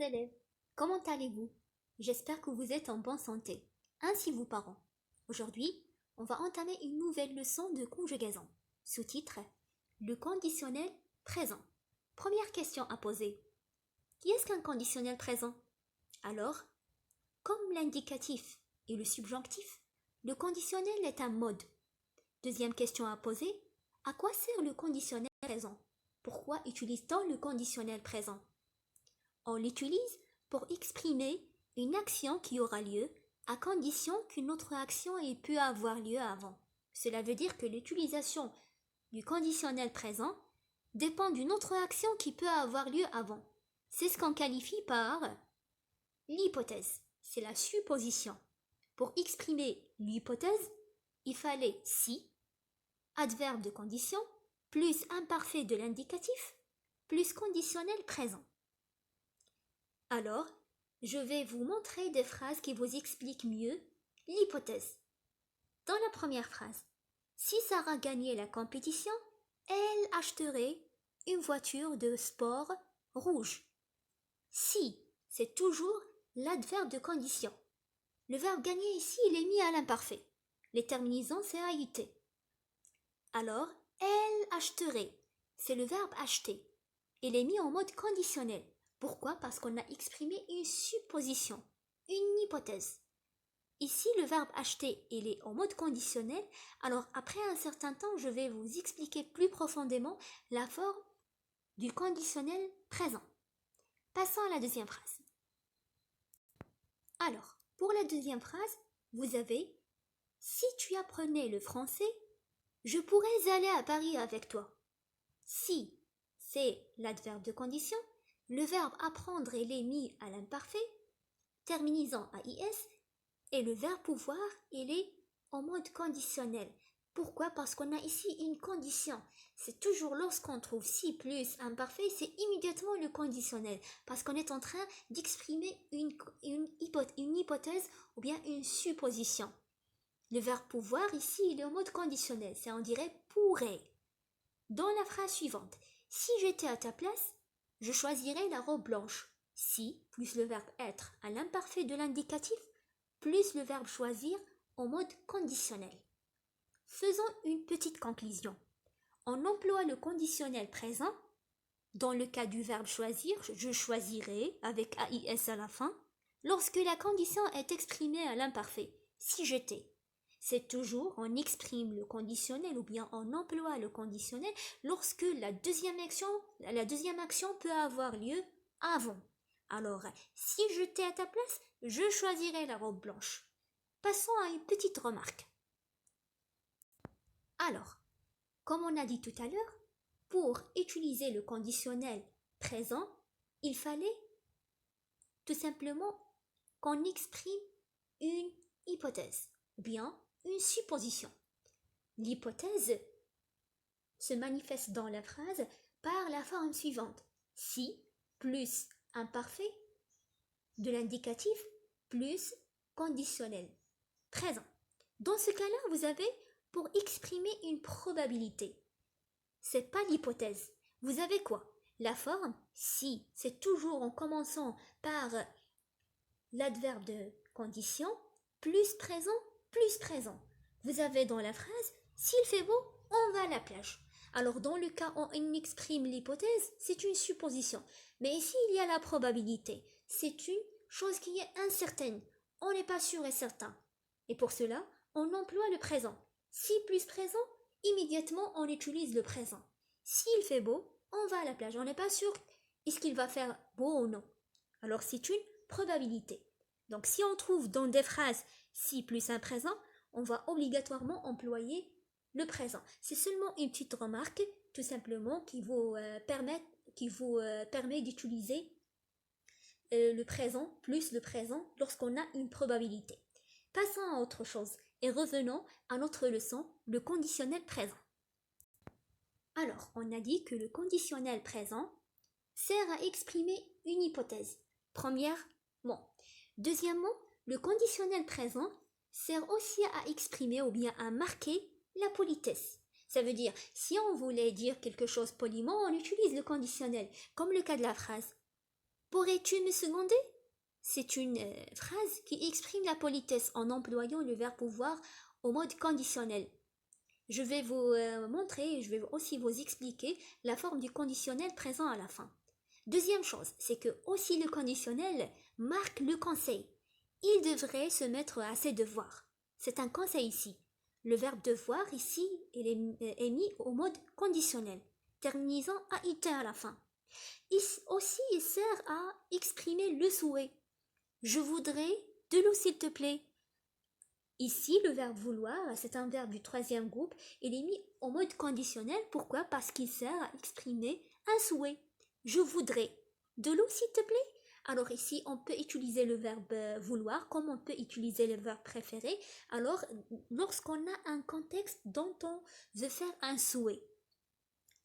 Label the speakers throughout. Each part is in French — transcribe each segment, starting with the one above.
Speaker 1: élèves, comment allez-vous? J'espère que vous êtes en bonne santé, ainsi vos parents. Aujourd'hui, on va entamer une nouvelle leçon de conjugaison. Sous-titre: le conditionnel présent. Première question à poser. Qu'est-ce qu'un conditionnel présent? Alors, comme l'indicatif et le subjonctif, le conditionnel est un mode. Deuxième question à poser. À quoi sert le conditionnel présent? Pourquoi utilise-t-on le conditionnel présent? On l'utilise pour exprimer une action qui aura lieu à condition qu'une autre action ait pu avoir lieu avant. Cela veut dire que l'utilisation du conditionnel présent dépend d'une autre action qui peut avoir lieu avant. C'est ce qu'on qualifie par l'hypothèse. C'est la supposition. Pour exprimer l'hypothèse, il fallait si, adverbe de condition, plus imparfait de l'indicatif, plus conditionnel présent. Alors, je vais vous montrer des phrases qui vous expliquent mieux l'hypothèse. Dans la première phrase, si Sarah gagnait la compétition, elle achèterait une voiture de sport rouge. Si, c'est toujours l'adverbe de condition. Le verbe gagner ici, il est mis à l'imparfait. Les terminaisons, c'est AIT. Alors, elle achèterait, c'est le verbe acheter. Il est mis en mode conditionnel. Pourquoi? Parce qu'on a exprimé une supposition, une hypothèse. Ici, le verbe acheter, il est en mode conditionnel. Alors, après un certain temps, je vais vous expliquer plus profondément la forme du conditionnel présent. Passons à la deuxième phrase. Alors, pour la deuxième phrase, vous avez « Si tu apprenais le français, je pourrais aller à Paris avec toi. » Si, c'est l'adverbe de condition. Le verbe apprendre il est mis à l'imparfait, terminaison AIS, et le verbe pouvoir il est en mode conditionnel. Pourquoi? Parce qu'on a ici une condition. C'est toujours lorsqu'on trouve si plus imparfait, c'est immédiatement le conditionnel. Parce qu'on est en train d'exprimer une hypothèse ou bien une supposition. Le verbe pouvoir ici il est en mode conditionnel. C'est on dirait pourrait. Dans la phrase suivante, si j'étais à ta place, je choisirais la robe blanche. Si, plus le verbe être à l'imparfait de l'indicatif, plus le verbe choisir en mode conditionnel. Faisons une petite conclusion. On emploie le conditionnel présent. Dans le cas du verbe choisir, je choisirai avec AIS à la fin, lorsque la condition est exprimée à l'imparfait. Si j'étais. C'est toujours on exprime le conditionnel ou bien on emploie le conditionnel lorsque la deuxième action peut avoir lieu avant. Alors, si j'étais à ta place, je choisirais la robe blanche. Passons à une petite remarque. Alors, comme on a dit tout à l'heure, pour utiliser le conditionnel présent, il fallait tout simplement qu'on exprime une hypothèse ou bien une supposition. L'hypothèse se manifeste dans la phrase par la forme suivante. Si plus imparfait de l'indicatif plus conditionnel présent. Dans ce cas-là, vous avez pour exprimer une probabilité. C'est pas l'hypothèse. Vous avez quoi? La forme si, c'est toujours en commençant par l'adverbe de condition plus présent. Vous avez dans la phrase « S'il fait beau, on va à la plage ». Alors dans le cas où on exprime l'hypothèse, c'est une supposition. Mais ici, il y a la probabilité. C'est une chose qui est incertaine. On n'est pas sûr et certain. Et pour cela, on emploie le présent. Si plus présent, immédiatement on utilise le présent. S'il fait beau, on va à la plage. On n'est pas sûr est-ce qu'il va faire beau ou non. Alors c'est une probabilité. Donc si on trouve dans des phrases si plus un présent, on va obligatoirement employer le présent. C'est seulement une petite remarque, tout simplement, qui vous permet d'utiliser le présent plus le présent lorsqu'on a une probabilité. Passons à autre chose et revenons à notre leçon, le conditionnel présent. Alors, on a dit que le conditionnel présent sert à exprimer une hypothèse. Premièrement. Deuxièmement, le conditionnel présent sert aussi à exprimer ou bien à marquer la politesse. Ça veut dire, si on voulait dire quelque chose poliment, on utilise le conditionnel, comme le cas de la phrase Pourrais-tu me seconder? C'est une phrase qui exprime la politesse en employant le verbe pouvoir au mode conditionnel. Je vais vous montrer et je vais aussi vous expliquer la forme du conditionnel présent à la fin. Deuxième chose, c'est que aussi le conditionnel marque le conseil. Il devrait se mettre à ses devoirs. C'est un conseil ici. Le verbe devoir ici est mis au mode conditionnel, terminant à it à la fin. Il sert à exprimer le souhait. Je voudrais de l'eau s'il te plaît. Ici, le verbe vouloir, c'est un verbe du troisième groupe, il est mis au mode conditionnel. Pourquoi? Parce qu'il sert à exprimer un souhait. Je voudrais de l'eau s'il te plaît. Alors ici, on peut utiliser le verbe vouloir comme on peut utiliser le verbe préféré. Alors, lorsqu'on a un contexte dont on veut faire un souhait.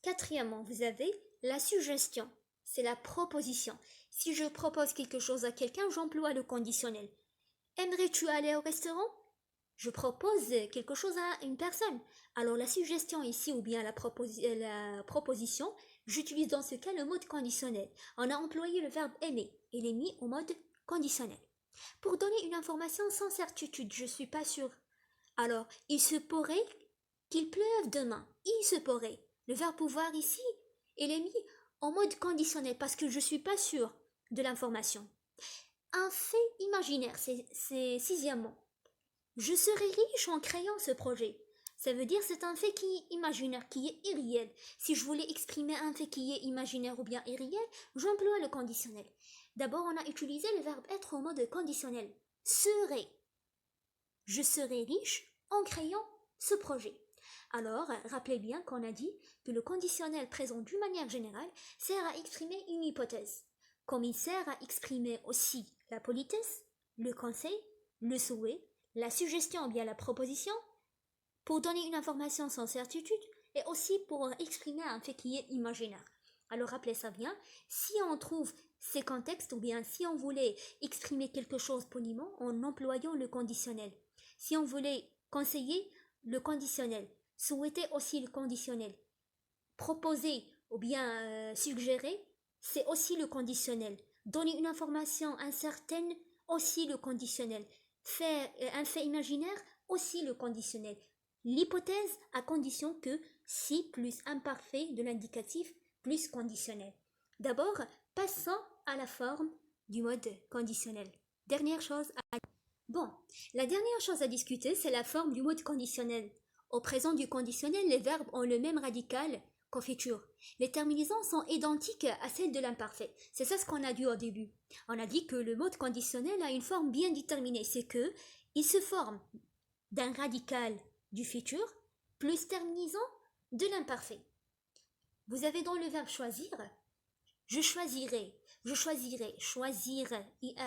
Speaker 1: Quatrièmement, vous avez la suggestion. C'est la proposition. Si je propose quelque chose à quelqu'un, j'emploie le conditionnel. Aimerais-tu aller au restaurant? Je propose quelque chose à une personne. Alors la suggestion ici ou bien la proposition, j'utilise dans ce cas le mode conditionnel. On a employé le verbe aimer. Il est mis au mode conditionnel. Pour donner une information sans certitude, je ne suis pas sûre. Alors, il se pourrait qu'il pleuve demain. Il se pourrait. Le verbe pouvoir ici, il est mis en mode conditionnel parce que je ne suis pas sûre de l'information. Un fait imaginaire, c'est sixièmement. Je serai riche en créant ce projet. Ça veut dire c'est un fait qui est imaginaire, qui est irréel. Si je voulais exprimer un fait qui est imaginaire ou bien irréel, j'emploie le conditionnel. D'abord, on a utilisé le verbe être au mode conditionnel. Serai. Je serai riche en créant ce projet. Alors, rappelez bien qu'on a dit que le conditionnel présent d'une manière générale sert à exprimer une hypothèse, comme il sert à exprimer aussi la politesse, le conseil, le souhait, la suggestion ou bien la proposition, pour donner une information sans certitude et aussi pour exprimer un fait qui est imaginaire. Alors rappelez ça bien, si on trouve ces contextes ou bien si on voulait exprimer quelque chose poliment en employant le conditionnel, si on voulait conseiller le conditionnel, souhaiter aussi le conditionnel, proposer ou bien suggérer, c'est aussi le conditionnel. Donner une information incertaine, aussi le conditionnel. Faire un fait imaginaire, aussi le conditionnel. L'hypothèse à condition que si plus imparfait de l'indicatif plus conditionnel. D'abord, passons à la forme du mode conditionnel. Dernière chose à... Bon, la dernière chose à discuter, c'est la forme du mode conditionnel. Au présent du conditionnel, les verbes ont le même radical qu'au futur. Les terminaisons sont identiques à celles de l'imparfait. C'est ça ce qu'on a dit au début. On a dit que le mode conditionnel a une forme bien déterminée. C'est que il se forme d'un radical du futur plus terminaison de l'imparfait. Vous avez dans le verbe choisir, je choisirai, choisir, ir,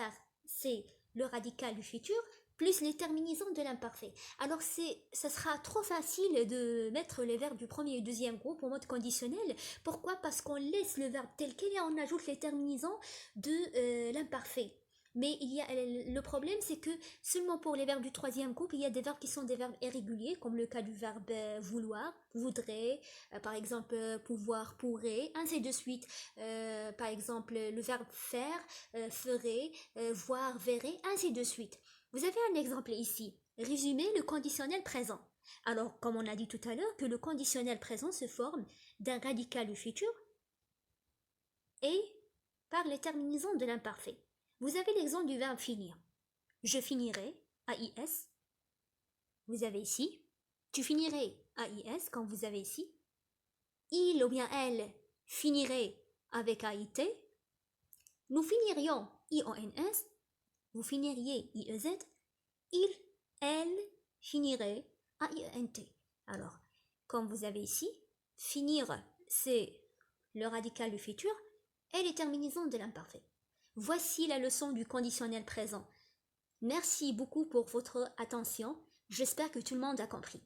Speaker 1: c'est le radical du futur, plus les terminaisons de l'imparfait. Alors ça sera trop facile de mettre les verbes du premier et deuxième groupe en mode conditionnel. Pourquoi? Parce qu'on laisse le verbe tel quel et on ajoute les terminaisons de l'imparfait. Mais le problème, c'est que seulement pour les verbes du troisième groupe, il y a des verbes qui sont des verbes irréguliers, comme le cas du verbe vouloir, voudrait, par exemple pouvoir, pourrait, ainsi de suite. Par exemple, le verbe faire, ferait, voir, verrait, ainsi de suite. Vous avez un exemple ici. Résumer le conditionnel présent. Alors, comme on a dit tout à l'heure, que le conditionnel présent se forme d'un radical du futur et par les terminaisons de l'imparfait. Vous avez l'exemple du verbe finir. Je finirai, AIS. Vous avez ici. Tu finirais, AIS, quand vous avez ici. Il ou bien elle finirait avec AIT. Nous finirions, IONS. Vous finiriez, IEZ. Il, elle finirait, AIENT. Alors, comme vous avez ici, finir, c'est le radical du futur et les terminaisons de l'imparfait. Voici la leçon du conditionnel présent. Merci beaucoup pour votre attention. J'espère que tout le monde a compris.